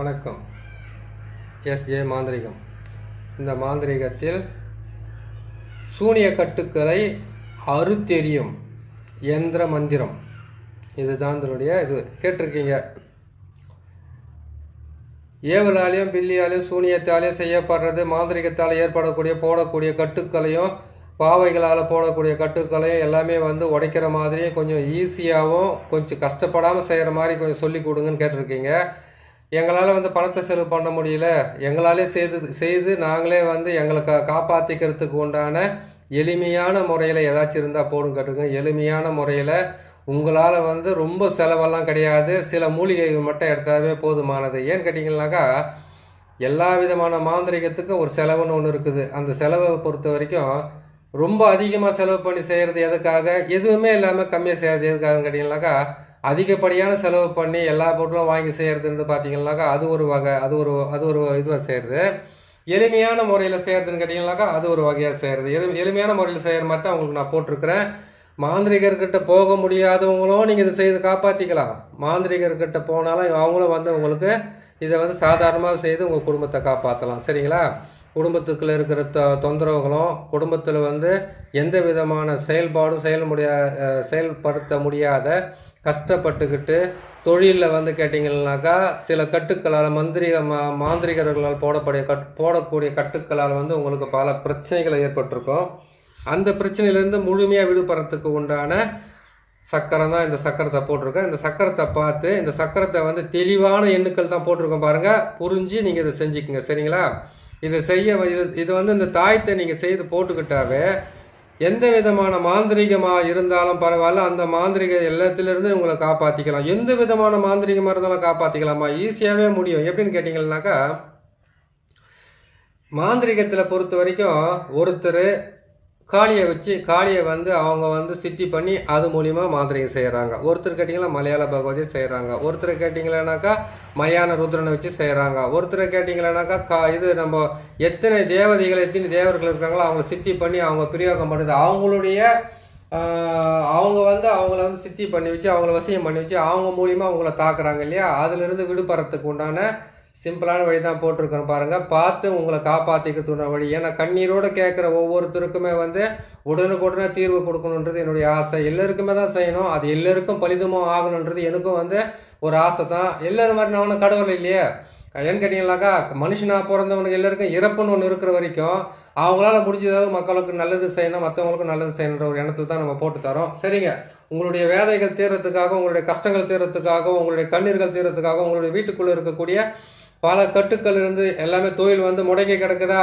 வணக்கம். எஸ்ஜே மாந்திரிகம். இந்த மாந்திரிகத்தில் சூனிய கட்டுக்களை அறுத்தெறியும் யந்திர மந்திரம், இதுதான் இதனுடைய இது. கேட்டிருக்கீங்க, ஏவலாலையும் பில்லியாலையும் சூனியத்தாலையும் செய்யப்படுறது, மாந்திரிகத்தால் ஏற்படக்கூடிய போடக்கூடிய கட்டுக்களையும் பாவைகளால் போடக்கூடிய கட்டுக்களையும் எல்லாமே உடைக்கிற மாதிரியும் கொஞ்சம் ஈஸியாகவும் கொஞ்சம் கஷ்டப்படாமல் செய்கிற மாதிரி கொஞ்சம் சொல்லி கொடுங்கன்னு கேட்டிருக்கீங்க. எங்களால் பணத்தை செலவு பண்ண முடியல, எங்களாலே செய்து நாங்களே எங்களை காப்பாற்றிக்கிறதுக்கு உண்டான எளிமையான முறையில் ஏதாச்சும் இருந்தால் போடும் கேட்டிருக்கேன். எளிமையான முறையில் உங்களால் ரொம்ப செலவெல்லாம் கிடையாது, சில மூலிகைகள் மட்டும் எடுத்தாவே போதுமானது. ஏன்னு கேட்டிங்கன்னாக்கா, எல்லா விதமான மாந்திரிகத்துக்கும் ஒரு செலவுன்னு ஒன்று இருக்குது. அந்த செலவை பொறுத்த வரைக்கும் ரொம்ப அதிகமாக செலவு பண்ணி செய்கிறது எதுக்காக, எதுவுமே இல்லாமல் கம்மியாக செய்கிறது எதுக்காகன்னு கேட்டிங்கன்னாக்கா, அதிகப்படியான செலவு பண்ணி எல்லா பொருளும் வாங்கி செய்கிறதுன்னு பார்த்தீங்கன்னாக்கா அது ஒரு வகை, அது ஒரு இதுவாக செய்கிறது. எளிமையான முறையில் செய்கிறதுன்னு கேட்டிங்கன்னாக்கா அது ஒரு வகையாக செய்கிறது. எளிமையான முறையில் செய்கிற மாதிரி தான் உங்களுக்கு நான் போட்டிருக்கிறேன். மாந்திரிகர்கிட்ட போக முடியாதவங்களும் நீங்கள் இதை செய்து காப்பாற்றிக்கலாம். மாந்திரிகர்கிட்ட போனாலும் அவங்களும் உங்களுக்கு இதை சாதாரணமாக செய்து உங்கள் குடும்பத்தை காப்பாற்றலாம். சரிங்களா? குடும்பத்துக்குள்ள இருக்கிற தொந்தரவுகளும், குடும்பத்தில் எந்த விதமான செயல்பாடும் செயல்படுத்த முடியாத கஷ்டப்பட்டுக்கிட்டு தொழிலில் கேட்டிங்கன்னாக்கா சில கட்டுக்களால் மாந்திரிகர்களால் போடக்கூடிய கட்டுக்களால் உங்களுக்கு பல பிரச்சனைகள் ஏற்பட்டிருக்கும். அந்த பிரச்சனையிலேருந்து முழுமையாக விடுபடுறதுக்கு உண்டான சக்கரம் தான் இந்த சக்கரத்தை போட்டிருக்கேன். இந்த சக்கரத்தை பார்த்து, இந்த சக்கரத்தை தெளிவான எண்ணுக்கள் தான் போட்டிருக்கோம் பாருங்கள், புரிஞ்சு நீங்கள் இதை செஞ்சுக்கோங்க. சரிங்களா? இதை இது இந்த தாயத்தை நீங்கள் செய்து போட்டுக்கிட்டாவே எந்த விதமான மாந்திரிகமாக இருந்தாலும் பரவாயில்ல, அந்த மாந்திரிக எல்லாத்திலிருந்து உங்களை காப்பாற்றிக்கலாம். எந்த விதமான மாந்திரிகமாக இருந்தாலும் காப்பாற்றிக்கலாமா? ஈஸியாகவே முடியும். எப்படின்னு கேட்டிங்கன்னாக்கா, மாந்திரிகத்தில் பொறுத்த வரைக்கும் ஒருத்தர் காளியை வச்சு அவங்க சித்தி பண்ணி அது மூலிமா மாந்திரிகம் செய்கிறாங்க. ஒருத்தர் கேட்டிங்கன்னா மலையாள பகவதியை செய்கிறாங்க. ஒருத்தர் கேட்டிங்களானாக்கா மயான ருத்ரனை வச்சு செய்கிறாங்க. ஒருத்தர் கேட்டிங்களானாக்கா இது நம்ம எத்தனை தேவர்கள் இருக்காங்களோ அவங்கள சித்தி பண்ணி அவங்க பிரயோகம் பண்ணுறது, அவங்கள சித்தி பண்ணி வச்சு அவங்கள வசியம் பண்ணி வச்சு அவங்க மூலிமா அவங்கள தாக்குறாங்க இல்லையா? அதிலிருந்து விடுபடுறதுக்கு உண்டான சிம்பிளான வழி தான் போட்டிருக்கிறோம் பாருங்கள். பார்த்து உங்களை காப்பாற்றிக்கிறதுன வழி. ஏன்னா கண்ணீரோடு கேட்குற ஒவ்வொருத்தருக்குமே உடனுக்குடனே தீர்வு கொடுக்கணுன்றது என்னுடைய ஆசை. எல்லாருக்குமே தான் செய்யணும், அது எல்லாருக்கும் பலிதமும் ஆகணுன்றது எனக்கும் ஒரு ஆசை தான். எல்லோரும் மாதிரி நான் ஒன்றும் கடவுள் இல்லையே. ஏன்னு கேட்டிங்கன்னாக்கா, மனுஷனாக பிறந்தவனுக்கு எல்லாருக்கும் இறப்புன்னு ஒன்று இருக்கிற வரைக்கும் அவங்களால முடிஞ்சதாவது மக்களுக்கு நல்லது செய்யணும், மற்றவங்களுக்கும் நல்லது செய்யணுன்ற ஒரு எண்ணத்தில் தான் நம்ம போட்டு தரோம். சரிங்க, உங்களுடைய வேதைகள் தீர்றதுக்காக, உங்களுடைய கஷ்டங்கள் தீர்றதுக்காக, உங்களுடைய கண்ணீர்கள் தீர்றதுக்காக, உங்களுடைய வீட்டுக்குள்ளே இருக்கக்கூடிய பல கட்டுக்கள் இருந்து எல்லாமே தொழில் முடங்கி கிடக்குதா,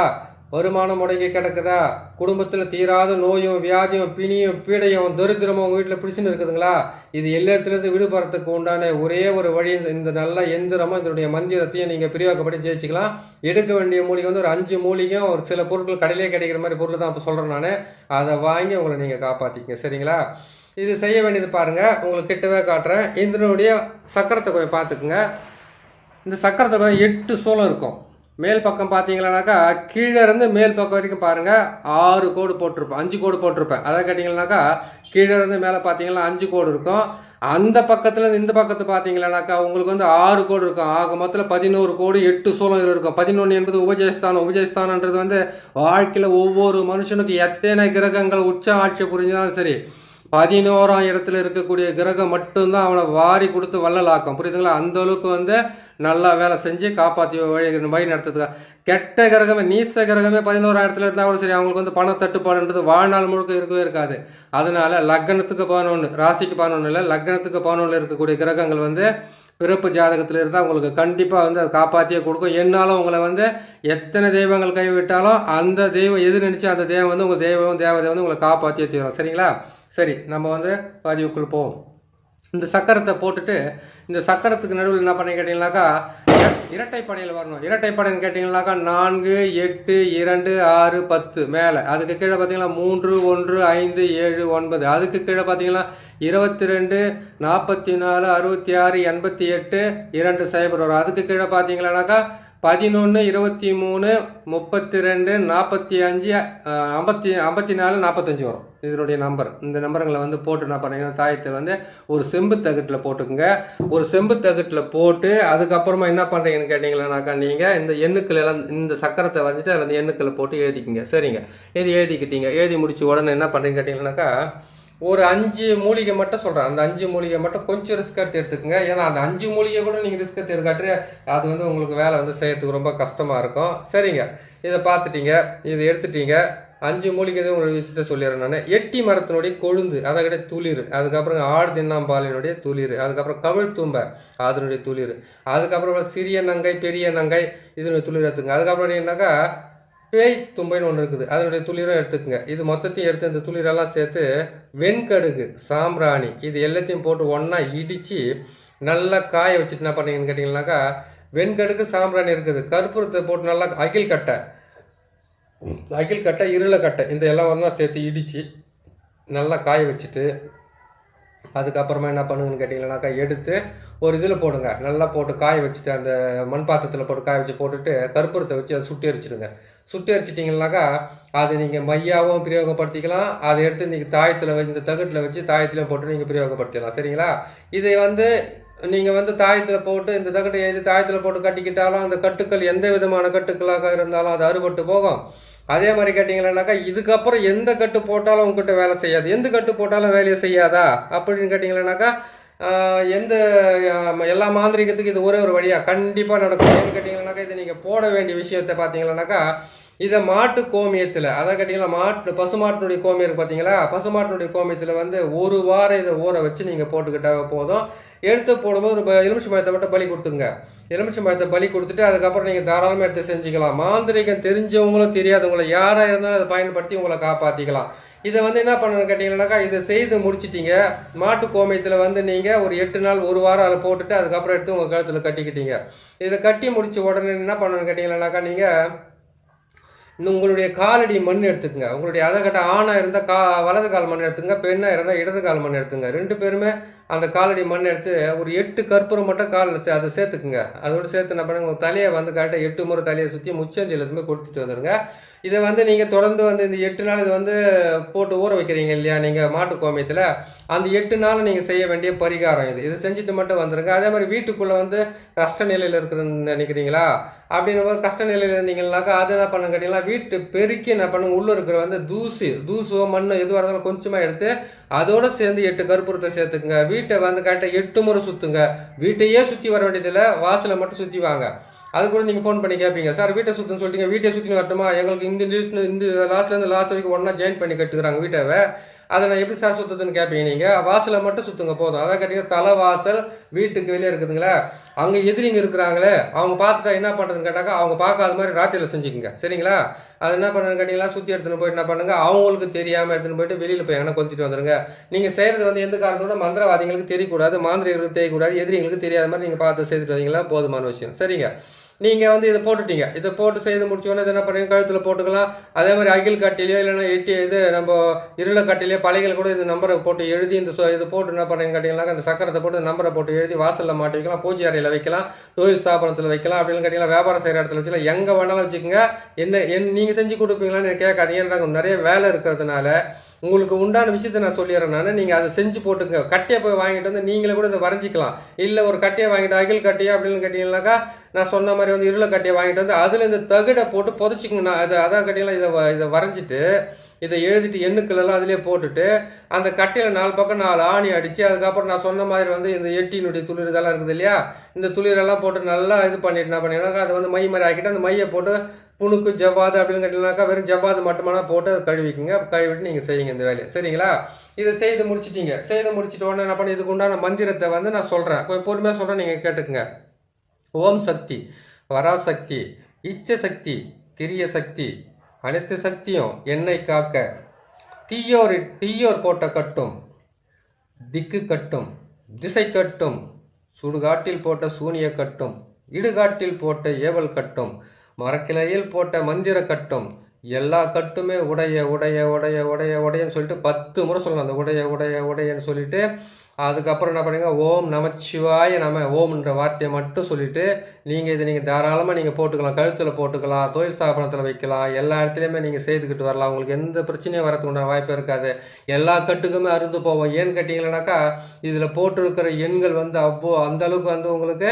வருமானம் முடங்கி கிடக்குதா, குடும்பத்தில் தீராத நோயும் வியாதியும் பிணியும் பீடையும் தரித்திரமும் உங்கள் வீட்டில் பிடிச்சுன்னு இருக்குதுங்களா, இது எல்லாத்துலேருந்து விடுபடுறதுக்கு உண்டான ஒரே ஒரு வழி இந்த நல்ல எந்திரமும் இதனுடைய மந்திரத்தையும் நீங்கள் பிரயோகப்படி ஜெயிச்சிக்கலாம். எடுக்க வேண்டிய மூலிகை ஒரு 5 மூலிகையும் ஒரு சில பொருட்கள் கடையிலே கிடைக்கிற மாதிரி பொருள் தான் இப்போ சொல்கிறேன் நான். அதை வாங்கி உங்களை நீங்கள் காப்பாற்றிக்கங்க. சரிங்களா? இது செய்ய வேண்டியது பாருங்கள், உங்களுக்கு கிட்டவே காட்டுறேன். இதனுடைய சக்கரத்தை கொஞ்சம் பார்த்துக்குங்க. இந்த சக்கரத்தை 8 சூலம் இருக்கும். மேல் பக்கம் பார்த்தீங்கன்னாக்கா கீழே இருந்து மேல் பக்கம் வரைக்கும் பாருங்கள் 6 கோடு போட்டிருப்பேன், 5 கோடு போட்டிருப்பேன். அதை கேட்டிங்கன்னாக்கா கீழே இருந்து மேலே பார்த்தீங்கன்னா 5 கோடு இருக்கும். அந்த பக்கத்தில் இந்த பக்கத்து பார்த்தீங்கன்னாக்கா உங்களுக்கு 6 கோடு இருக்கும். ஆக மொத்தத்தில் 11 கோடு 8 சூலம் இதில் இருக்கும். 11 என்பது உபஜயஸ்தானம். உபஜயஸ்தானன்றது வாழ்க்கையில் ஒவ்வொரு மனுஷனுக்கு எத்தனை கிரகங்கள் உச்ச ஆட்சி புரிஞ்சாலும் சரி, 11ஆம் இடத்துல இருக்கக்கூடிய கிரகம் மட்டும்தான் அவனை வாரி கொடுத்து வள்ளலாக்கும். புரியுதுங்களா? அந்த அளவுக்கு நல்லா வேலை செஞ்சு காப்பாற்றி வழி நடத்துறதுக்காக. கெட்ட கிரகமே, நீச கிரகமே 11ஆம் இடத்துல இருந்தால் கூட சரி, அவங்களுக்கு பண தட்டுப்பாடுன்றது வாழ்நாள் முழுக்க இருக்கவே இருக்காது. அதனால லக்னத்துக்கு 11, ராசிக்கு 11 இல்லை, லக்னத்துக்கு 11 இருக்கக்கூடிய கிரகங்கள் பிறப்பு ஜாதகத்தில் இருந்தால் உங்களுக்கு கண்டிப்பாக அதை காப்பாற்றியே கொடுக்கும். என்னாலும் உங்களை எத்தனை தெய்வங்கள் கைவிட்டாலும் அந்த தெய்வம் எது நினச்சி அந்த தெய்வம் உங்கள் தேவதை உங்களை காப்பாற்றியே தீரும். சரிங்களா? சரி, நம்ம பதிவுக்குள் போவோம். இந்த சக்கரத்தை போட்டுட்டு இந்த சக்கரத்துக்கு நடுவில் என்ன பண்ணி கேட்டிங்கனாக்கா இரட்டைப்படையில் வரணும். இரட்டைப்படைன்னு கேட்டிங்கனாக்கா 4, 8, 2, 6, 10 மேலே. அதுக்கு கீழே பார்த்தீங்கன்னா 3, 1, 5, 7, 9. அதுக்கு கீழே பார்த்தீங்கன்னா 22, 44, 66, 88, 2 0 வரும். அதுக்கு கீழே பார்த்தீங்கன்னாக்கா 11, 23, 32, 45, 54, 45 வரும். இதனுடைய நம்பர். இந்த நம்பருங்களை வந்து போட்டு என்ன பண்ணுறீங்கன்னா தாயத்தை வந்து ஒரு செம்பு தகட்டில் போட்டுக்குங்க. ஒரு செம்பு தகட்டில் போட்டு அதுக்கப்புறமா என்ன பண்ணுறீங்கன்னு கேட்டிங்களானாக்கா நீங்கள் இந்த எண்ணுக்கள் எல்லாம் இந்த சக்கரத்தை வந்துட்டு அதில் அந்த எண்ணுக்களை போட்டு எழுதிக்கிங்க. சரிங்க, எழுதிக்கிட்டீங்க. எழுதி முடிச்சு உடனே என்ன பண்ணுறீங்கன்னு கேட்டிங்கன்னாக்கா ஒரு 5 மூலிகை மட்டும் சொல்கிறேன். அந்த 5 மூலிகை மட்டும் கொஞ்சம் ரிஸ்க் எடுத்துக்குங்க. ஏன்னா அந்த 5 மூலிகை கூட நீங்கள் ரிஸ்க் எடுக்காட்டு அது வந்து உங்களுக்கு வேலை வந்து செய்யறதுக்கு ரொம்ப கஷ்டமாக இருக்கும். சரிங்க, இதை பார்த்துட்டீங்க, இதை எடுத்துட்டீங்க. 5 மூலிகை ஒரு விஷயத்த சொல்லிடுறேன் நான். எட்டி மரத்தினுடைய கொழுந்து, அதை கிட்ட துளிர், அதுக்கப்புறம் ஆடு தின்னாம்பாலினுடைய துளிர், அதுக்கப்புறம் கவிழ்த்தும்பை அதனுடைய துளிர், அதுக்கப்புறம் சிறிய நங்கை பெரிய நங்கை இதனுடைய துளிர் எடுத்துங்க. அதுக்கப்புறம் என்னன்னாக்கா பேய் தும்பைன்னு ஒன்று இருக்குது, அதனுடைய துளிரும் எடுத்துக்குங்க. இது மொத்தத்தையும் எடுத்து இந்த துளிரெல்லாம் சேர்த்து வெண்கடுகு சாம்பிராணி இது எல்லாத்தையும் போட்டு ஒன்றா இடித்து நல்லா காய வச்சுட்டு என்ன பண்ணுறீங்கன்னு கேட்டிங்கன்னாக்கா வெண்கடுகு சாம்பிராணி இருக்குது, கற்பூரத்தை போட்டு நல்லா அகில் கட்டை இருளை கட்டை இந்த எல்லாம் ஒன்றா சேர்த்து இடித்து நல்லா காய வச்சுட்டு அதுக்கப்புறமா என்ன பண்ணுங்கன்னு கேட்டிங்கன்னாக்கா எடுத்து ஒரு இதில் போடுங்க. நல்லா போட்டு காய வச்சுட்டு அந்த மண் பாத்திரத்தில் போட்டு காய வச்சு போட்டுட்டு கற்பூரத்தை வச்சு அதை சுட்டி அரிச்சிடுங்க. சுட்டி அரிச்சிட்டிங்கனாக்கா அது நீங்கள் மையாவும் பிரயோகப்படுத்திக்கலாம். அதை எடுத்து நீங்கள் தாயத்தில் இந்த தகட்டில் வச்சு தாயத்திலையும் போட்டு நீங்கள் பிரயோகப்படுத்திக்கலாம். சரிங்களா, இதை வந்து நீங்கள் வந்து தாயத்தில் போட்டு இந்த தகட்டை எழுதி தாயத்தில் போட்டு கட்டிக்கிட்டாலும் அந்த கட்டுக்கள் எந்த விதமான கட்டுக்களாக இருந்தாலும் அது அறுபட்டு போகும். அதே மாதிரி கேட்டிங்கன்னாக்கா இதுக்கப்புறம் எந்த கட்டு போட்டாலும் உங்ககிட்ட வேலை செய்யாது. எந்த கட்டு போட்டாலும் வேலையை செய்யாதா அப்படின்னு கேட்டிங்கன்னாக்கா எந்த எல்லா மாந்திரிகத்துக்கு இது ஒரே ஒரு வழியாக கண்டிப்பாக நடக்கும். ஏன்னு கேட்டிங்கன்னாக்கா இதை நீங்கள் போட வேண்டிய விஷயத்தை பார்த்தீங்கன்னாக்கா இதை மாட்டு கோமியத்தில், அதான் கேட்டிங்கன்னா பசுமாட்டினுடைய கோமியம் இருக்குது பார்த்தீங்களா, பசுமாட்டினுடைய கோமியத்தில் வந்து ஒரு வாரம் இதை ஊற வச்சு நீங்கள் போட்டுக்கிட்டால் போதும். எடுத்து போடும்போது ஒரு எலுமிச்சை பழத்தை மட்டும் பலி கொடுத்துங்க. எலுமிச்சை பழத்தை பலி கொடுத்துட்டு அதுக்கப்புறம் நீங்கள் தாராளமாக எடுத்து செஞ்சுக்கலாம். மாந்திரிகம் தெரிஞ்சவங்களும் தெரியாதவங்களும் யாராக இருந்தாலும் அதை பயன்படுத்தி உங்களை காப்பாற்றிக்கலாம். இதை வந்து என்ன பண்ணணும்னு கேட்டிங்கன்னாக்கா இதை செய்து முடிச்சிட்டிங்க. மாட்டு கோமியத்தில் வந்து நீங்கள் ஒரு 8 நாள் ஒரு வாரம் அதை போட்டுட்டு அதுக்கப்புறம் எடுத்து உங்கள் கழுத்தில் கட்டிக்கிட்டீங்க. இதை கட்டி முடித்த உடனே என்ன பண்ணணும்னு கேட்டிங்கன்னாக்கா நீங்கள் உங்களுடைய காலடி மண் எடுத்துக்கங்க. உங்களுடைய அதகட்ட ஆணாக இருந்தால் வலது கால் மண் எடுத்துங்க, பெண்ணாக இருந்தால் இடது கால் மண் எடுத்துங்க. 2 பேருமே அந்த காலடி மண் எடுத்து ஒரு 8 கற்பூரம் மட்டும் காலில் அதை சேர்த்துக்குங்க. அதோடு சேர்த்து என்ன பண்ணுங்க, உங்கள் தலையை வந்து கரெக்டாக 8 முறை தலையை சுற்றி முச்சந்தியில் எதுவுமே கொடுத்துட்டு வந்துடுங்க. இதை வந்து நீங்கள் தொடர்ந்து வந்து இந்த 8 நாள் இது வந்து போட்டு ஊற வைக்கிறீங்க இல்லையா நீங்கள் மாட்டு கோமியத்தில், அந்த 8 நாள் நீங்கள் செய்ய வேண்டிய பரிகாரம் இதை செஞ்சுட்டு மட்டும் வந்துடுங்க. அதே மாதிரி வீட்டுக்குள்ளே வந்து கஷ்ட நிலையில் இருக்குதுன்னு நினைக்கிறீங்களா, அப்படின்ற கஷ்ட நிலையில் இருந்தீங்கன்னாக்கா அது என்ன பண்ணுங்க கேட்டிங்களா வீட்டு பெருக்கி என்ன பண்ணுங்க உள்ளே இருக்கிற வந்து தூசோ மண் எதுவாக இருந்தாலும் கொஞ்சமாக எடுத்து அதோடு சேர்ந்து 8 கற்பூரத்தை சேர்த்துக்குங்க. வீட்டை வந்து கரெக்டாக 8 முறை சுற்றுங்க. வீட்டையே சுற்றி வர வேண்டியதில்லை, வாசலை மட்டும் சுற்றி வாங்க. அது கூட நீங்கள் ஃபோன் பண்ணி கேட்பீங்க, சார் வீட்டை சுற்றுன்னு சொல்லிட்டீங்க, வீட்டை சுற்றின்னு வரட்டுமா, எங்களுக்கு இந்த லாஸ்ட்லேருந்து லாஸ்ட் வரைக்கும் ஒன்றா ஜாயின் பண்ணி கட்டுக்கிறாங்க வீட்டை, அதை நான் எப்படி சார் சுற்றுதுன்னு கேட்பீங்க. நீங்கள் வாசலை மட்டும் சுற்றுங்க போதும். அதான் கேட்டீங்கன்னா தலைவாசல் வீட்டுக்கு வெளியே இருக்குதுங்களா, அங்கே எதிரிங்க இருக்கிறாங்களே அவங்க பார்த்துட்டா என்ன பண்ணுறதுன்னு கேட்டாக்கா அவங்க பார்க்காத மாதிரி ராத்திரியில் செஞ்சுக்குங்க. சரிங்களா, அது என்ன பண்ணுன்னு கேட்டிங்களா சுற்றி எடுத்துன்னு போயிட்டு என்ன பண்ணுங்க, அவங்களுக்கு தெரியாமல் எடுத்துன்னு போயிட்டு வெளியில் போய் எங்கன்னா கொளுத்திட்டு வந்துடுங்க. நீங்கள் செய்கிறது வந்து எந்த காரணத்தோட மந்திரவாதிகளுக்கு தெரியக்கூடாது, மாந்திரிகளுக்கு தெரியக்கூடாது, எதிரிங்களுக்கு தெரியாத மாதிரி நீங்கள் பார்த்து செய்துட்டு வந்தீங்களா போதுமான விஷயம். சரிங்க, நீங்கள் வந்து இதை போட்டுட்டீங்க. இதை போட்டு செய்து முடிச்சோன்னே இதை என்ன பண்ணுறீங்க, கழுத்தில் போட்டுக்கலாம். அதே மாதிரி அகில் கட்டிலையோ இல்லைன்னா இது நம்ம இருளை கட்டிலையோ பழைகள் கூட இந்த நம்பரை போட்டு எழுதி இது போட்டு என்ன பண்ணுறீங்க கேட்டிங்கனாக்கா அந்த சக்கரத்தை போட்டு நம்பரை போட்டு எழுதி வாசலில் மாட்டி வைக்கலாம், பூஜை அறையில் வைக்கலாம், தொழில் ஸ்தாபனத்தில் வைக்கலாம், அப்படின்னு கேட்டிங்கன்னா வியாபாரம் செய்கிற இடத்துல வச்சுக்கலாம், எங்கே வேணாலும் வச்சுக்கோங்க. நீங்கள் செஞ்சு கொடுப்பீங்களான்னு கேட்காதீங்க, நிறைய வேலை இருக்கிறதுனால உங்களுக்கு உண்டான விஷயத்தை நான் சொல்லிடுறேன். நீங்கள் அதை செஞ்சு போட்டுங்க. கட்டையை போய் வாங்கிட்டு வந்து நீங்களே கூட இதை வரைஞ்சிக்கலாம். இல்லை ஒரு கட்டையை வாங்கிட்டு அகில் கட்டையா அப்படின்னு கேட்டிங்கனாக்கா நான் சொன்ன மாதிரி வந்து இருளை கட்டையை வாங்கிட்டு வந்து அதில் இந்த தகடை போட்டு புதைச்சிக்கங்க. அதான் கேட்டிங்கன்னா இதை வரைஞ்சிட்டு இதை எழுதிட்டு எண்ணுக்களெல்லாம் அதிலே போட்டுட்டு அந்த கட்டையில் 4 பக்கம் 4 ஆணி அடித்து அதுக்கப்புறம் நான் சொன்ன மாதிரி வந்து இந்த எட்டினுடைய துளிர் இதெல்லாம் இருக்குது இல்லையா, இந்த துளிரெல்லாம் போட்டு நல்லா இது பண்ணிட்டு என்ன பண்ணிங்கனாக்கா அதை வந்து மை மாதிரி ஆக்கிட்டு அந்த மையை போட்டு புணுக்கு ஜவ்வாது அப்படின்னு கேட்டிங்கனாக்கா வெறும் ஜவ்வாது மட்டுமானா போட்டு அதை கழுவிக்குங்க. கழுவிட்டு நீங்கள் செய்யுங்க இந்த வேலையை. சரிங்களா, இதை செய்து முடிச்சிட்டிங்க. செய்து முடிச்சிட்டு உடனே என்ன பண்ணி இதுக்கு உண்டான மந்திரத்தை வந்து நான் சொல்கிறேன், கொஞ்சம் பொறுமையாக சொல்கிறேன், நீங்கள் கேட்டுக்குங்க. ஓம் சக்தி, பராசக்தி, இச்ச சக்தி, கிரிய சக்தி, அனைத்து சக்தியும் என்னை காக்க, தீயோர் போட்ட கட்டும், திக்கு கட்டும், திசை கட்டும், சுடுகாட்டில் போட்ட சூனிய கட்டும், இடுகாட்டில் போட்ட ஏவல் கட்டும், மரக்கிளையில் போட்ட மந்திர கட்டும், எல்லா கட்டுமே உடைய உடைய உடைய உடைய உடையன்னு சொல்லிட்டு 10 முறை சொல்லணும். அந்த உடைய உடைய உடையன்னு சொல்லிட்டு அதுக்கப்புறம் என்ன பண்ணுங்க, ஓம் நமச்சிவாய நம ஓம்ன்ற வார்த்தையை மட்டும் சொல்லிவிட்டு நீங்கள் தாராளமாக நீங்கள் போட்டுக்கலாம். கழுத்தில் போட்டுக்கலாம், தொழில் ஸ்தாபனத்தில் வைக்கலாம், எல்லா இடத்துலையுமே நீங்கள் செய்துக்கிட்டு வரலாம். உங்களுக்கு எந்த பிரச்சனையும் வரதுக்கு உண்டான வாய்ப்பு இருக்காது. எல்லா கட்டுக்குமே அறுந்து போவோம். ஏன்னு கேட்டிங்கன்னாக்கா இதில் போட்டிருக்கிற எண்கள் வந்து அந்தளவுக்கு வந்து உங்களுக்கு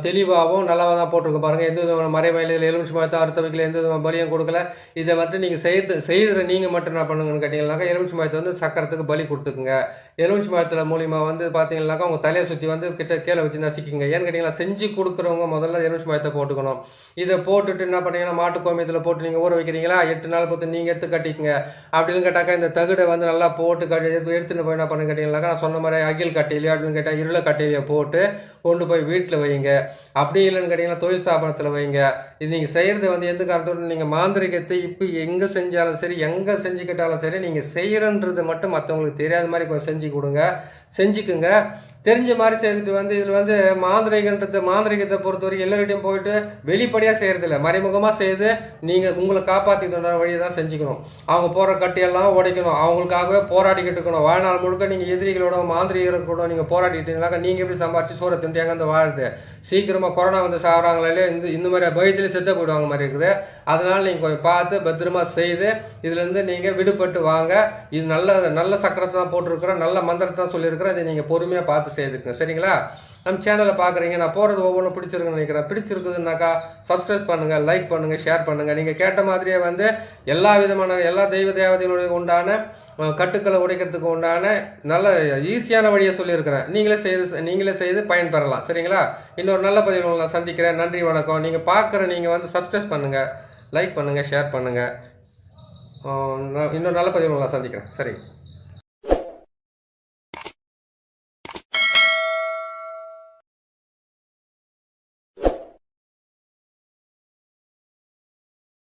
தெளிவாகவும் நல்லாவாக தான் போட்டிருக்க பாருங்கள். எந்த விதமான மறைமலையில் எலுமிச்சை மரத்தை அறுத்த வைக்கல, எந்த விதமான பலியும் கொடுக்கல. இதை வந்து நீங்கள் செய்கிற நீங்கள் மட்டும் என்ன பண்ணுங்கன்னு கேட்டிங்கன்னாக்கா எலுமிச்சை மரத்தை வந்து சக்கரத்துக்கு பலி கொடுத்துக்குங்க. எலுமிச்சை மரத்தில் மூலிமா வந்து பார்த்தீங்கன்னாக்கா உங்கள் தலையை சுற்றி வந்து கீழே வச்சு நசிக்குங்க. ஏன்னு கேட்டிங்கன்னா செஞ்சு கொடுக்குறவங்க முதல்ல எலுமிச்சை மரத்தை போட்டுக்கணும். இதை போட்டுட்டு என்ன பண்ணீங்கன்னா மாட்டு கோமியத்தில் போட்டு நீங்கள் ஊற வைக்கிறீங்களா, 8 நாள் பொறுத்து நீங்கள் எடுத்து கட்டிக்குங்க. அப்படின்னு கேட்டாக்கா இந்த தகுடை வந்து நல்லா போட்டு எடுத்துகிட்டு போய் என்ன பண்ணு கேட்டிங்கன்னாக்கா நான் சொன்ன மாதிரி அகில் கட்டையிலையோ அப்படின்னு கேட்டால் இருளை கட்டையிலையோ போட்டு கொண்டு போய் வீட்டில் வைங்க. அப்படி இல்லைன்னு கேட்டிங்கன்னா தொழில் ஸ்தாபனத்தில் வைங்க. இது நீங்கள் செய்கிறது வந்து எந்த காரணத்தோடு நீங்கள் மாந்திரிகத்தை இப்போ எங்கே செஞ்சாலும் சரி, எங்கே செஞ்சுக்கிட்டாலும் சரி, நீங்கள் செய்கிறன்றது மட்டும் மற்றவங்களுக்கு தெரியாத மாதிரி கொஞ்சம் செஞ்சுக்குங்க. தெரிஞ்ச மாதிரி செய்துட்டு வந்து இதில் வந்து மாந்திரிகத்தை பொறுத்தவரைக்கும் எல்லார்கிட்டையும் போயிட்டு வெளிப்படையாக செய்கிறதில்ல, மறைமுகமாக செய்து நீங்கள் உங்களை காப்பாற்றிக்கிற வழியை தான் செஞ்சுக்கணும். அவங்க போகிற கட்டியெல்லாம் உடைக்கணும், அவங்களுக்காகவே போராடிக்கிட்டு இருக்கணும். வாழ்நாள் முழுக்க நீங்கள் எதிரிகளோட மாந்திரிகளோட நீங்கள் போராடிக்கிட்டீங்கன்னாக்கா நீங்கள் எப்படி சம்பாரிச்சு சோறை திண்டு எங்கே வாழ்றது? சீக்கிரமாக கொரோனா வந்து சாகிறாங்களே, இந்த மாதிரி பயத்தில் செத்த போயிடுவாங்க மாதிரி இருக்குது. அதனால் நீங்கள் கொஞ்சம் பார்த்து பத்திரமா செய்து இதுலேருந்து நீங்கள் விடுபட்டு வாங்க. இது நல்ல சக்கரத்தை தான் போட்டிருக்கிறோம், நல்ல மந்திரத்தை தான் சொல்லியிருக்கிறோம். இதை நீங்கள் பொறுமையாக பார்த்து செய்துக்குங்க. சரிங்களா? நம்ம சேனலை பார்க்குறீங்க, நான் போகிறது ஒவ்வொன்றும் பிடிச்சிருக்குன்னு நினைக்கிறேன். பிடிச்சிருக்குதுன்னாக்கா சப்ஸ்கிரைப் பண்ணுங்கள், லைக் பண்ணுங்கள், ஷேர் பண்ணுங்கள். நீங்கள் கேட்ட மாதிரியே வந்து எல்லா தெய்வ தேவதைகளுடைய உண்டான கட்டுக்களை உடைக்கிறதுக்கு உண்டான நல்ல ஈஸியான வழியை சொல்லியிருக்கிறேன். நீங்களே செய்து பயன்பெறலாம். சரிங்களா? இன்னொரு நல்ல பதிவில் உங்களை சந்திக்கிறேன். நன்றி, வணக்கம். நீங்கள் வந்து சப்ஸ்கிரைப் பண்ணுங்கள், லைக் பண்ணுங்கள், ஷேர் பண்ணுங்கள். இன்னொரு நல்ல பதிவில் உங்களை சந்திக்கிறேன். சரி.